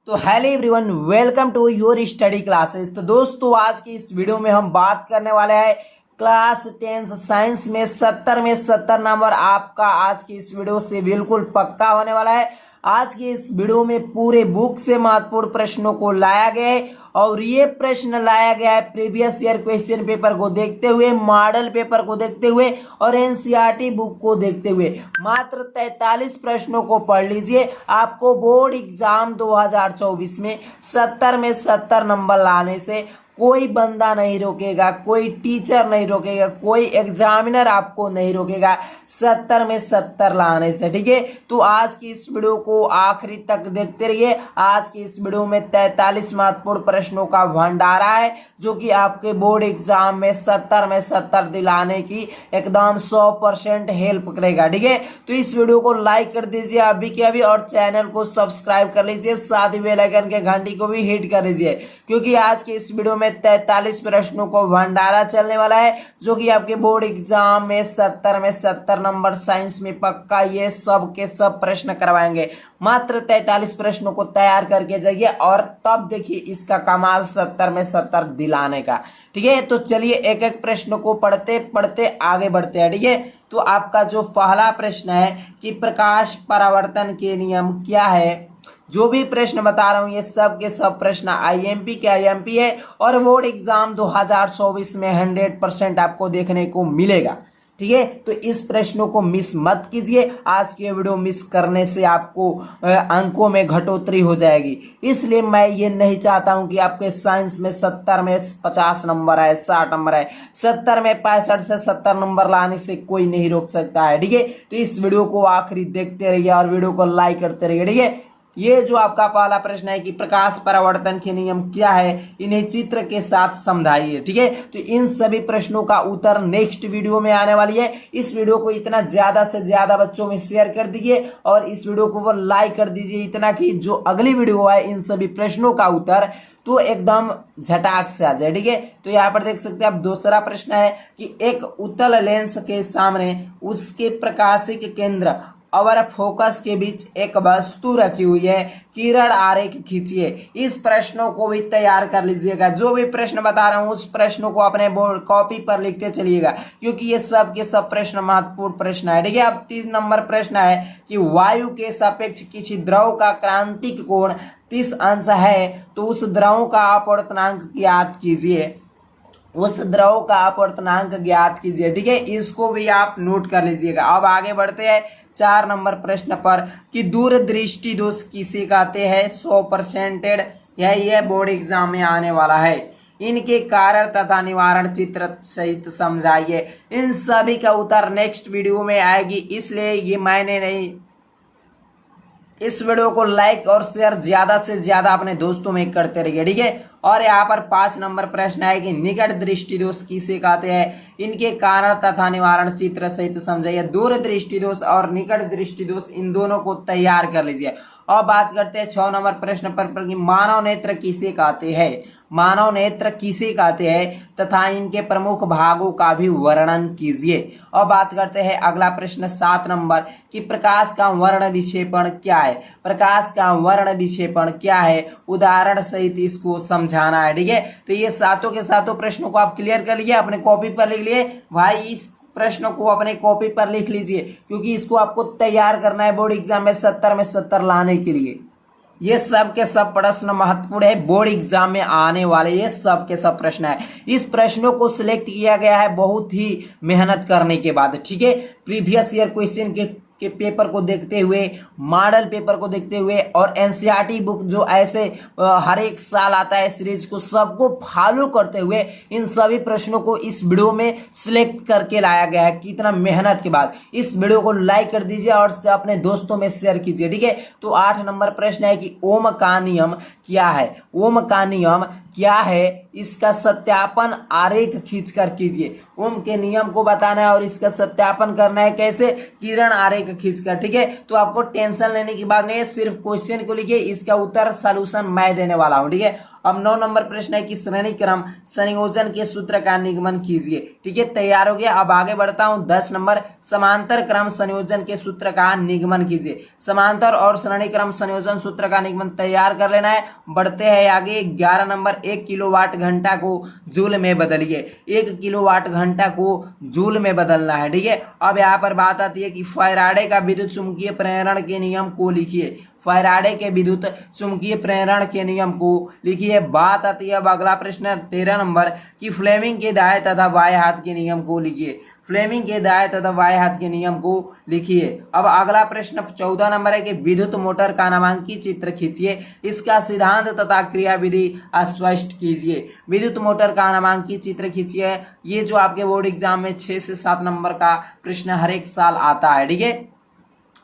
तो hello everyone, welcome to your study classes. तो दोस्तों, आज की इस वीडियो में हम बात करने वाले हैं क्लास 10 साइंस में 70 नंबर आपका आज की इस वीडियो से बिल्कुल पक्का होने वाला है। आज की इस वीडियो में पूरे बुक से महत्वपूर्ण प्रश्नों को लाया गया है और ये प्रश्न लाया गया है प्रीवियस ईयर क्वेश्चन पेपर को देखते हुए, मॉडल पेपर को देखते हुए और एनसीईआरटी बुक को देखते हुए। मात्र 43 प्रश्नों को पढ़ लीजिए, आपको बोर्ड एग्जाम 2024 में 70 में 70 नंबर लाने से कोई बंदा नहीं रोकेगा, कोई टीचर नहीं रोकेगा, कोई एग्जामिनर आपको नहीं रोकेगा 70 में 70 लाने से। ठीक है, तो आज की इस वीडियो को आखिरी तक देखते रहिए। आज की इस वीडियो में 43 महत्वपूर्ण प्रश्नों का भंडारा है जो कि आपके बोर्ड एग्जाम में 70 में 70 दिलाने की एकदम 100% हेल्प करेगा। ठीक है, तो इस वीडियो को लाइक कर दीजिए अभी के अभी और चैनल को सब्सक्राइब कर लीजिए, साथ ही बेल आइकन के घंटी को भी हिट कर दीजिए क्योंकि आज के इस वीडियो में 43 प्रश्नों को भंडारा चलने वाला है जो कि आपके बोर्ड एग्जाम में 70 में 70 नंबर साइंस में पक्का ये सब के सब प्रश्न करवाएंगे। मात्र 43 प्रश्नों को तैयार करके जाइए और तब देखिए इसका कमाल 70 में 70 दिलाने का। ठीक है, तो चलिए एक एक प्रश्न को पढ़ते पढ़ते आगे बढ़ते हैं। ठीक है, तो आपका जो पहला प्रश्न है कि प्रकाश परावर्तन के नियम क्या है। जो भी प्रश्न बता रहा हूं ये सब के सब प्रश्न आईएमपी के आईएमपी है और बोर्ड एग्जाम 2024 में 100% आपको देखने को मिलेगा। ठीक है, तो इस प्रश्नों को मिस मत कीजिए। आज की वीडियो मिस करने से आपको अंकों में घटोतरी हो जाएगी, इसलिए मैं ये नहीं चाहता हूं कि आपके साइंस में 70 में 50 नंबर है, 60 नंबर है, 70 में 65 से 70 नंबर लाने से कोई नहीं रोक सकता है। ठीक है, तो इस वीडियो को आखिरी देखते रहिए और वीडियो को लाइक करते रहिए। ठीक है, ये जो आपका पहला प्रश्न है कि प्रकाश परावर्तन के नियम क्या है, इन्हें चित्र के साथ समझाइए। ठीक है, तो इन सभी प्रश्नों का उत्तर नेक्स्ट वीडियो में आने वाली है। इस वीडियो को इतना ज्यादा से ज्यादा बच्चों में शेयर कर दीजिए और इस वीडियो को वो लाइक कर दीजिए इतना कि जो अगली वीडियो है इन सभी प्रश्नों का उत्तर तो एकदम झटाक से आ जाए। ठीक है, तो यहाँ पर देख सकते हैं आप दूसरा प्रश्न है कि एक उत्तल लेंस के सामने उसके प्रकाशिक केंद्र और फोकस के बीच एक वस्तु रखी हुई है, किरण आरेख खींचिए। इस प्रश्नों को भी तैयार कर लीजिएगा। जो भी प्रश्न बता रहा हूं उस प्रश्नों को अपने बोर्ड कॉपी पर लिखते चलिएगा क्योंकि ये सब के सब प्रश्न महत्वपूर्ण प्रश्न है। ठीक है, अब 3 नंबर प्रश्न है कि वायु के सापेक्ष किसी द्रव का क्रांतिक कोण 30 अंश है तो उस द्रव का अपवर्तनांक ज्ञात कीजिए। उस द्रव का अपवर्तनांक ज्ञात कीजिए। ठीक है, इसको भी आप नोट कर लीजिएगा। अब आगे बढ़ते हैं 4 नंबर प्रश्न पर कि दूरदृष्टि दोष किसे कहते हैं। 100% यह बोर्ड एग्जाम में आने वाला है। इनके कारण तथा निवारण चित्र सहित समझाइए। इन सभी का उत्तर नेक्स्ट वीडियो में आएगी, इसलिए ये मैंने नहीं। इस वीडियो को लाइक और शेयर ज्यादा से ज्यादा अपने दोस्तों में करते रहिए। ठीक है, और यहाँ पर 5 नंबर प्रश्न है कि निकट दृष्टि दोष किसे कहते हैं। इनके कारण तथा निवारण चित्र सहित समझाइए। दूर दृष्टि दोष और निकट दृष्टि दोष इन दोनों को तैयार कर लीजिए। और बात करते हैं 6 नंबर प्रश्न पर कि मानव नेत्र किसे कहते हैं। मानव नेत्र किसे कहते हैं तथा इनके प्रमुख भागों का भी वर्णन कीजिए। और बात करते हैं अगला प्रश्न 7 नंबर कि प्रकाश का वर्ण विक्षेपण क्या है। प्रकाश का वर्ण विक्षेपण क्या है, उदाहरण सहित इसको समझाना है। ठीक है, तो ये सातों के सातों प्रश्नों को आप क्लियर कर लीजिए, अपने कॉपी पर लिख लिए। भाई इस प्रश्न को अपने कॉपी पर लिख लीजिए क्योंकि इसको आपको तैयार करना है बोर्ड एग्जाम में 70 में 70 लाने के लिए। ये सब के सब प्रश्न महत्वपूर्ण है, बोर्ड एग्जाम में आने वाले ये सब के सब प्रश्न है। इस प्रश्नों को सिलेक्ट किया गया है बहुत ही मेहनत करने के बाद। ठीक है, प्रीवियस ईयर क्वेश्चन के पेपर को देखते हुए, मॉडल पेपर को देखते हुए और एनसीईआरटी बुक जो ऐसे हर एक साल आता है सीरीज को सबको फॉलो करते हुए इन सभी प्रश्नों को इस वीडियो में सिलेक्ट करके लाया गया है। कितना मेहनत के बाद। इस वीडियो को लाइक कर दीजिए और अपने दोस्तों में शेयर कीजिए। ठीक है, तो 8 नंबर प्रश्न है कि ओम का नियम क्या है। ओम का नियम क्या है, इसका सत्यापन आरेख खींचकर कीजिए। ओम के नियम को बताना है और इसका सत्यापन करना है कैसे, किरण आरेख खींचकर। ठीक है, तो आपको टेंशन लेने की बात नहीं है, सिर्फ क्वेश्चन को लिखिए, इसका उत्तर सॉल्यूशन मैं देने वाला हूं। ठीक है, अब 9 नंबर प्रश्न है कि श्रेणी क्रम संयोजन के सूत्र का निगमन कीजिए। ठीक है, तैयार हो गया। अब आगे बढ़ता हूं। 10 नंबर समांतर क्रम संयोजन के सूत्र का निगमन कीजिए। समांतर और श्रेणी क्रम संयोजन सूत्र का निगमन तैयार कर लेना है। बढ़ते हैं आगे। 11 नंबर 1 किलोवाट घंटा को जूल में बदलिए। 1 किलोवाट घंटा को जूल में बदलना है। ठीक है, अब यहाँ पर बात आती है कि फैराडे का विद्युत चुंबकीय प्रेरण के नियम को लिखिए। फैराडे के विद्युत चुंबकीय प्रेरण के नियम को लिखिए। बात आती है अब अगला प्रश्न 13 नंबर कि फ्लेमिंग के दाएं तथा बाएं हाथ के नियम को लिखिए। फ्लेमिंग के दाएं तथा बाएं हाथ के नियम को लिखिए। अब अगला प्रश्न 14 नंबर है कि विद्युत मोटर का नामांकित चित्र खींचिए। इसका सिद्धांत तथा क्रियाविधि स्पष्ट कीजिए। विद्युत मोटर का नामांकित चित्र खींचिए। ये जो आपके बोर्ड एग्जाम में 6 से 7 नंबर का प्रश्न हर एक साल आता है। ठीक है,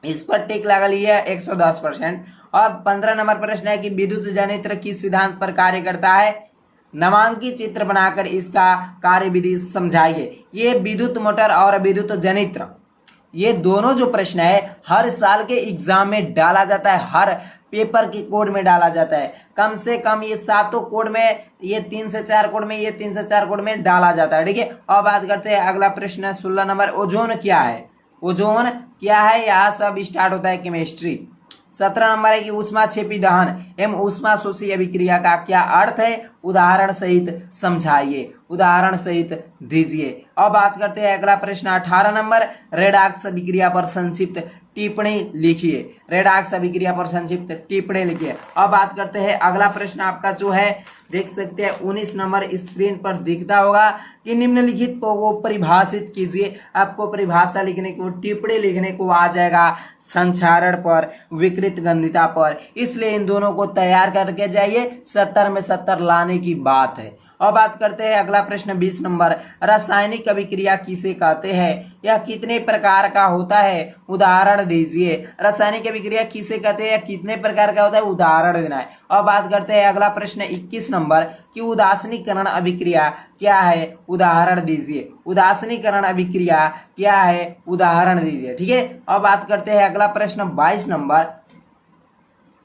इस पर टिक लगा लिया 110%। और 15 नंबर प्रश्न है कि विद्युत जनित्र किस सिद्धांत पर कार्य करता है। नामांकित चित्र बनाकर इसका कार्यविधि समझाइए। ये विद्युत मोटर और विद्युत जनित्र, ये दोनों जो प्रश्न है हर साल के एग्जाम में डाला जाता है, हर पेपर के कोड में डाला जाता है। कम से कम ये 7 कोड में, ये 3 से 4 कोड में, ये 3 से 4 कोड में डाला जाता है। ठीक है, अब बात करते हैं अगला प्रश्न 16 नंबर ओजोन क्या है। ओजोन क्या है, यहाँ सब स्टार्ट होता है केमिस्ट्री। 17 नंबर है कि ऊष्माक्षेपी दहन एवं ऊष्माशोषी अभिक्रिया का क्या अर्थ है, उदाहरण सहित समझाइए, उदाहरण सहित दीजिए। अब बात करते हैं अगला प्रश्न 18 नंबर रेडॉक्स अभिक्रिया पर संक्षिप्त टिप्पणी लिखिए। रेडॉक्स अभिक्रिया पर संक्षिप्त टिप्पणी लिखिए। अब बात करते हैं अगला प्रश्न आपका जो है देख सकते हैं 19 नंबर स्क्रीन पर दिखता होगा कि निम्नलिखित को परिभाषित कीजिए। आपको परिभाषा लिखने को, टिप्पणी लिखने को आ जाएगा संक्षारण पर, विकृत गंधिता पर, इसलिए इन दोनों को तैयार करके जाइए। 70 में 70 लाने की बात है। अब बात करते हैं अगला प्रश्न 20 नंबर रासायनिक अभिक्रिया किसे कहते हैं, यह कितने प्रकार का होता है, उदाहरण दीजिए। रासायनिक अभिक्रिया किसे कहते हैं, कितने प्रकार का होता है, उदाहरण देना है। अब बात करते हैं अगला प्रश्न 21 नंबर कि उदासीनीकरण अभिक्रिया क्या है, उदाहरण दीजिए। उदासीनीकरण अभिक्रिया क्या है, उदाहरण दीजिए। ठीक है, अब बात करते हैं अगला प्रश्न 22 नंबर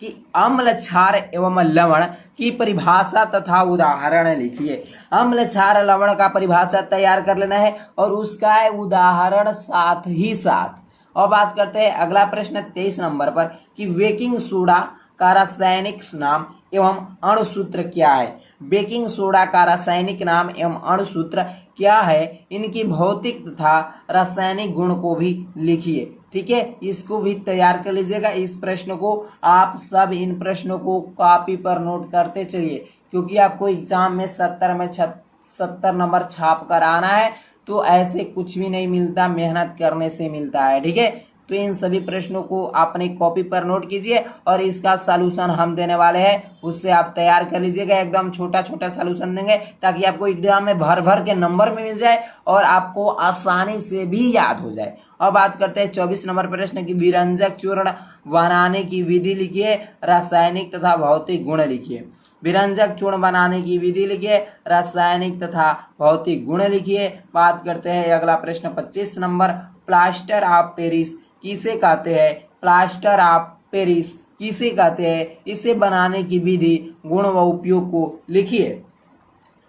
कि अम्ल क्षार एवं लवण की परिभाषा तथा उदाहरण लिखिए। अम्ल क्षार लवण का परिभाषा तैयार कर लेना है और उसका उदाहरण साथ ही साथ। और बात करते हैं अगला प्रश्न 23 नंबर पर कि बेकिंग सोडा का रासायनिक नाम एवं अणुसूत्र क्या है। बेकिंग सोडा का रासायनिक नाम एवं अणुसूत्र क्या है, इनकी भौतिक तथा रासायनिक गुण को भी लिखिए। ठीक है, इसको भी तैयार कर लीजिएगा। इस प्रश्न को आप सब इन प्रश्नों को कॉपी पर नोट करते चलिए, क्योंकि आपको एग्जाम में 70 में 70 नंबर छाप कर आना है। तो ऐसे कुछ भी नहीं मिलता, मेहनत करने से मिलता है। ठीक है, तो इन सभी प्रश्नों को अपनी कॉपी पर नोट कीजिए और इसका सॉल्यूशन हम देने वाले हैं, उससे आप तैयार कर लीजिएगा। एकदम छोटा छोटा सॉल्यूशन देंगे ताकि आपको एग्जाम में भर भर के नंबर में मिल जाए और आपको आसानी से भी याद हो जाए। अब बात करते हैं 24 नंबर प्रश्न की विरंजक चूर्ण बनाने की विधि लिखिए, रासायनिक तथा भौतिक गुण लिखिए। विरंजक चूर्ण बनाने की विधि लिखिए, रासायनिक तथा भौतिक गुण लिखिए। बात करते हैं अगला प्रश्न 25 नंबर प्लास्टर ऑफ पेरिस किसे कहते हैं। प्लास्टर ऑफ पेरिस किसे कहते हैं, इसे बनाने की विधि, गुण व उपयोग को लिखिए।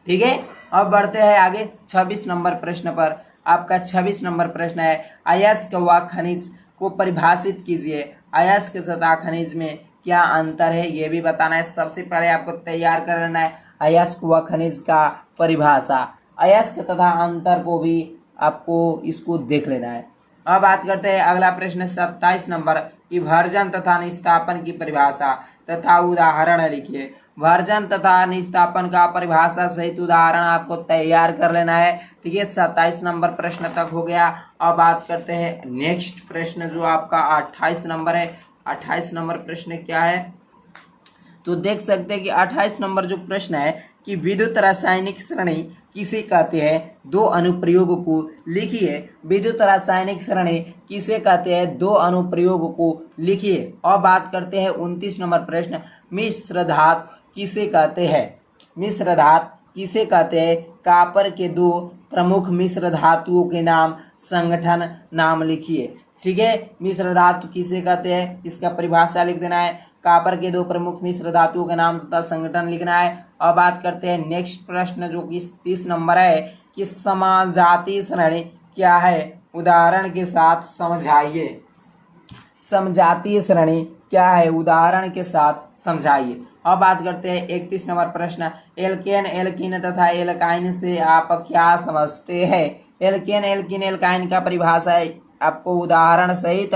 ठीक है, अब बढ़ते हैं आगे 26 नंबर प्रश्न पर। आपका 26 नंबर प्रश्न है अयस्क व खनिज को परिभाषित कीजिए। अयस्क तथा खनिज में क्या अंतर है, ये भी बताना है। सबसे पहले आपको तैयार करना है अयस्क व खनिज का परिभाषा। अयस्क तथा अंतर को भी आपको इसको देख लेना है। अब बात करते हैं अगला प्रश्न 27 नंबर कि भर्जन तथा निस्तापन की परिभाषा तथा उदाहरण लिखिए। भर्जन तथा निस्तापन का परिभाषा सहित उदाहरण आपको तैयार कर लेना है। ठीक है, 27 नंबर प्रश्न तक हो गया। अब बात करते हैं नेक्स्ट प्रश्न जो आपका 28 नंबर है। 28 नंबर प्रश्न क्या है, तो देख सकते हैं कि 28 नंबर जो प्रश्न है कि विद्युत रासायनिक श्रेणी किसे कहते हैं, 2 अनुप्रयोग को लिखिए। विद्युत रासायनिक श्रेणी किसे कहते हैं, 2 अनुप्रयोग को लिखिए। और बात करते हैं 29 नंबर प्रश्न मिश्र धातु किसे कहते हैं। मिश्र धातु किसे कहते हैं, कॉपर के 2 प्रमुख मिश्र धातुओं के नाम, संगठन नाम लिखिए। ठीक है, मिश्र धातु किसे कहते हैं, इसका परिभाषा लिख देना है। कॉपर के 2 प्रमुख मिश्र धातुओं के नाम तथा संगठन लिखना है। अब बात करते हैं नेक्स्ट प्रश्न जो कि 30 नंबर है कि समजातीय श्रेणी क्या है, उदाहरण के साथ समझाइए। समजातीय श्रेणी क्या है, उदाहरण के साथ समझाइए। अब बात करते हैं 31 नंबर प्रश्न, एल्केन एल्कीन तथा एल्काइन से आप क्या समझते हैं। एल्केन एल्कीन एल्काइन का परिभाषा आपको उदाहरण सहित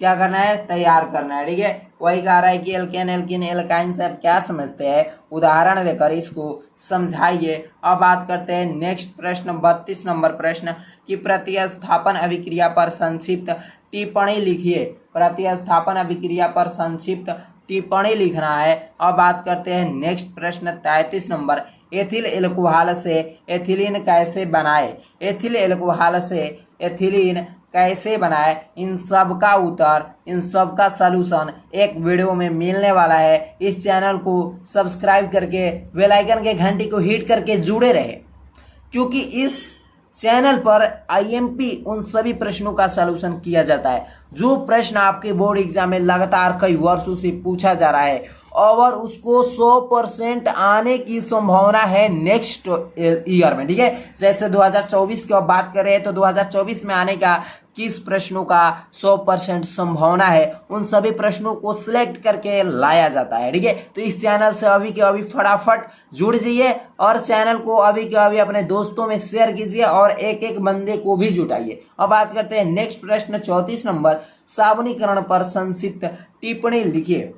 क्या करना है, तैयार करना है। ठीक है, वही कह रहा है कि एल्केन एल्कीन एल्काइन से आप क्या समझते हैं, उदाहरण देकर इसको समझाइए। अब बात करते हैं नेक्स्ट प्रश्न 32 नंबर प्रश्न कि प्रतिस्थापन अभिक्रिया पर संक्षिप्त टिप्पणी लिखिए। प्रतिस्थापन अभिक्रिया पर संक्षिप्त टिप्पणी लिखना है। अब बात करते हैं नेक्स्ट प्रश्न 33 नंबर, एथिल एल्कोहल से एथिलीन कैसे बनाए। एथिल एल्कोहल से एथिलीन कैसे बनाए, इन सब का उत्तर, इन सब का सलूशन एक वीडियो में मिलने वाला है। इस चैनल को सब्सक्राइब करके बेल आइकन के घंटी को हिट करके जुड़े रहे, क्योंकि इस चैनल पर आईएमपी उन सभी प्रश्नों का सलूशन किया जाता है जो प्रश्न आपके बोर्ड एग्जाम में लगातार कई वर्षों से पूछा जा रहा है और उसको 100% आने की संभावना है नेक्स्ट ईयर में। ठीक है, जैसे 2024 की अब बात कर रहे हैं तो 2024 में आने का किस प्रश्नों का 100% संभावना है, उन सभी प्रश्नों को सिलेक्ट करके लाया जाता है। ठीक है, तो इस चैनल से अभी के अभी फटाफट जुड़ जाइए और चैनल को अभी के अभी अपने दोस्तों में शेयर कीजिए और एक एक बंदे को भी जुटाइए। अब बात करते हैं नेक्स्ट प्रश्न 34 नंबर, साबुनीकरण पर संक्षिप्त टिप्पणी लिखिए।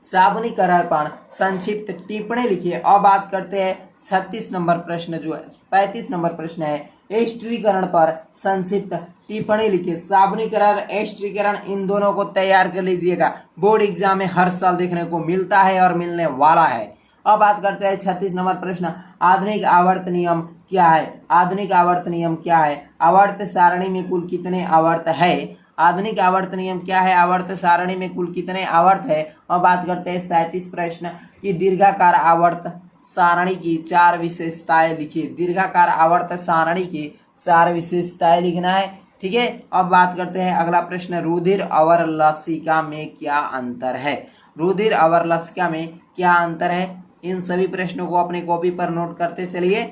साबुनीकरण पर संक्षिप्त टिप्पणी लिखिए। अब बात करते हैं 36 नंबर प्रश्न जो है 35 नंबर प्रश्न है, एस्टरीकरण पर संक्षिप्त टिप्पणी लिखिए। साबुनीकरण एस्टरीकरण इन दोनों को तैयार कर लीजिएगा, बोर्ड एग्जाम में हर साल देखने को मिलता है और मिलने वाला है। अब बात करते हैं 36 नंबर प्रश्न, आधुनिक आवर्त नियम क्या है। आधुनिक आवर्त नियम क्या है, आवर्त सारणी में कुल कितने आवर्त है। आधुनिक आवर्त नियम क्या है, आवर्त सारणी में कुल कितने आवर्त है। अब बात करते हैं 37 प्रश्न की दीर्घाकार आवर्त सारणी की 4 विशेषताएं लिखिए। दीर्घाकार आवर्त सारणी की 4 विशेषताएं लिखना है। ठीक है, अब बात करते हैं अगला प्रश्न, रुधिर और लसिका में क्या अंतर है। रुधिर और लसिका में क्या अंतर है, इन सभी प्रश्नों को अपने कॉपी पर नोट करते चलिए।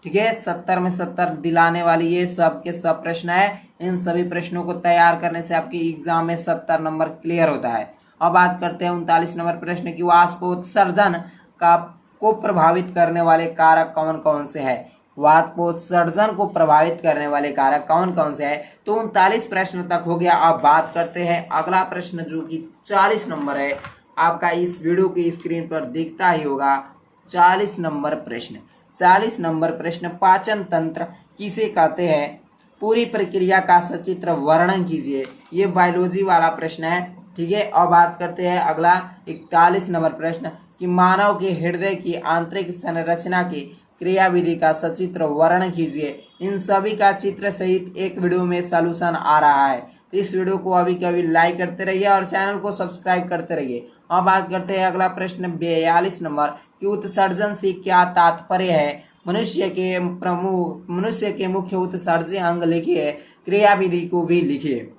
ठीक है, 70 में 70 दिलाने वाली ये सब के सब प्रश्न है। इन सभी प्रश्नों को तैयार करने से आपके एग्जाम में 70 नंबर क्लियर होता है। अब बात करते हैं 39 नंबर प्रश्न की वाष्पोत्सर्जन का को प्रभावित करने वाले कारक कौन कौन से है। वाष्पोत्सर्जन को प्रभावित करने वाले कारक कौन कौन से है। तो 39 प्रश्न तक हो गया। अब बात करते हैं अगला प्रश्न जो कि 40 नंबर है, आपका इस वीडियो की स्क्रीन पर दिखता ही होगा। 40 नंबर प्रश्न 40 नंबर प्रश्न, पाचन तंत्र किसे कहते हैं, पूरी प्रक्रिया का सचित्र वर्णन कीजिए। ये बायोलॉजी वाला प्रश्न है। ठीक है, अब बात करते हैं अगला 41 नंबर प्रश्न कि मानव के हृदय की आंतरिक संरचना की क्रियाविधि का सचित्र वर्णन कीजिए। इन सभी का चित्र सहित एक वीडियो में सॉल्यूशन आ रहा है, तो इस वीडियो को अभी कभी लाइक करते रहिए और चैनल को सब्सक्राइब करते रहिए। अब बात करते हैं अगला प्रश्न 42 नंबर कि उत्सर्जन से क्या तात्पर्य है। मनुष्य के मुख्य उत्सर्जन अंग लिखिए, क्रियाविधि को भी लिखिए।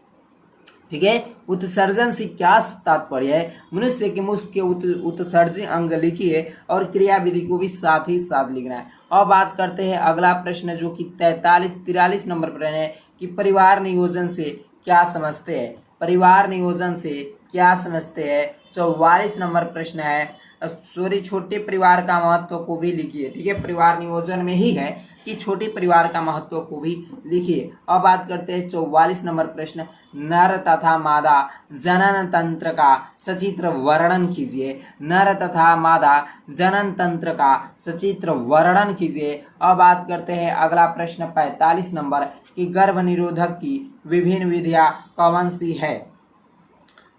ठीक है, उत्सर्जन से क्या तात्पर्य है, मनुष्य के मुख्य उत्सर्जन अंग लिखिए और क्रियाविधि को भी साथ ही साथ लिखना है। अब बात करते हैं अगला प्रश्न जो कि 43 नंबर प्रश्न है कि परिवार नियोजन से क्या समझते हैं। परिवार नियोजन से क्या समझते हैं। 44 नंबर प्रश्न है, सॉरी छोटे परिवार का महत्व को भी लिखिए। ठीक है, परिवार नियोजन में ही है कि छोटे परिवार का महत्व को भी लिखिए। अब बात करते हैं 44 नंबर प्रश्न, नर तथा मादा जनन तंत्र का सचित्र वर्णन कीजिए। नर तथा मादा जनन तंत्र का सचित्र वर्णन कीजिए। अब बात करते हैं अगला प्रश्न 45 नंबर कि गर्भ निरोधक की विभिन्न विधियां कौन सी है।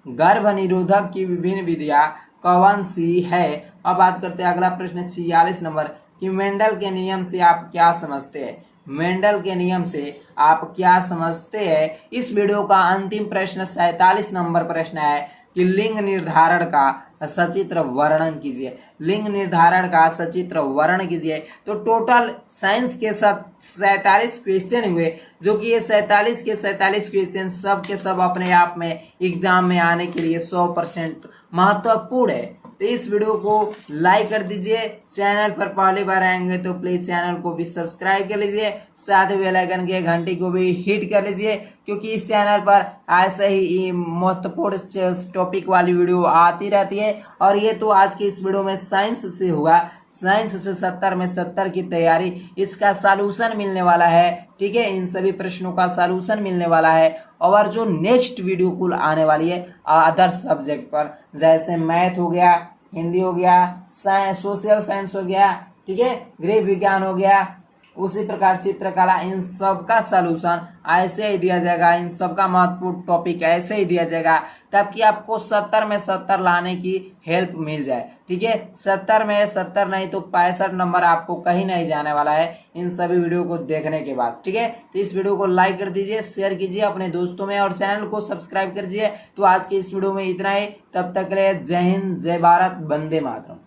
गर्भ निरोधक की विभिन्न विधियां कौन सी है। अब बात करते हैं अगला प्रश्न 46 नंबर कि मेंडल के नियम से आप क्या समझते हैं। मेंडल के नियम से आप क्या समझते हैं। इस वीडियो का अंतिम प्रश्न 47 नंबर प्रश्न है कि लिंग निर्धारण का सचित्र वर्णन कीजिए। लिंग निर्धारण का सचित्र वर्णन कीजिए। तो टोटल साइंस के साथ 47 क्वेश्चन हुए, जो कि ये 47 के 47 क्वेश्चन सब के सब अपने आप में एग्जाम में आने के लिए 100% महत्वपूर्ण है। तो इस वीडियो को लाइक कर दीजिए, चैनल पर पहली बार आएंगे तो प्लीज चैनल को भी सब्सक्राइब कर लीजिए, साथ ही बेल आइकन के घंटी को भी हिट कर लीजिए, क्योंकि इस चैनल पर ऐसे ही महत्वपूर्ण टॉपिक वाली वीडियो आती रहती है। और ये तो आज की इस वीडियो में साइंस से होगा, साइंस से 70 में 70 की तैयारी, इसका सॉल्यूशन मिलने वाला है। ठीक है, इन सभी प्रश्नों का सॉल्यूशन मिलने वाला है। और जो नेक्स्ट वीडियो कुल आने वाली है अदर सब्जेक्ट पर, जैसे मैथ हो गया, हिंदी हो गया, साइंस, सोशल साइंस हो गया, ठीक है, गृह विज्ञान हो गया, उसी प्रकार चित्रकला, इन सब का सॉल्यूशन ऐसे ही दिया जाएगा, इन सब का महत्वपूर्ण टॉपिक ऐसे ही दिया जाएगा, ताकि आपको 70 में 70 लाने की हेल्प मिल जाए। ठीक है, 70 में 70 नहीं तो 65 नंबर आपको कहीं नहीं जाने वाला है इन सभी वीडियो को देखने के बाद। ठीक है, तो इस वीडियो को लाइक कर दीजिए, शेयर कीजिए अपने दोस्तों में और चैनल को सब्सक्राइब कर दीजिए। तो आज की इस वीडियो में इतना ही, तब तक के लिए जय हिंद, जय भारत, वंदे मातरम।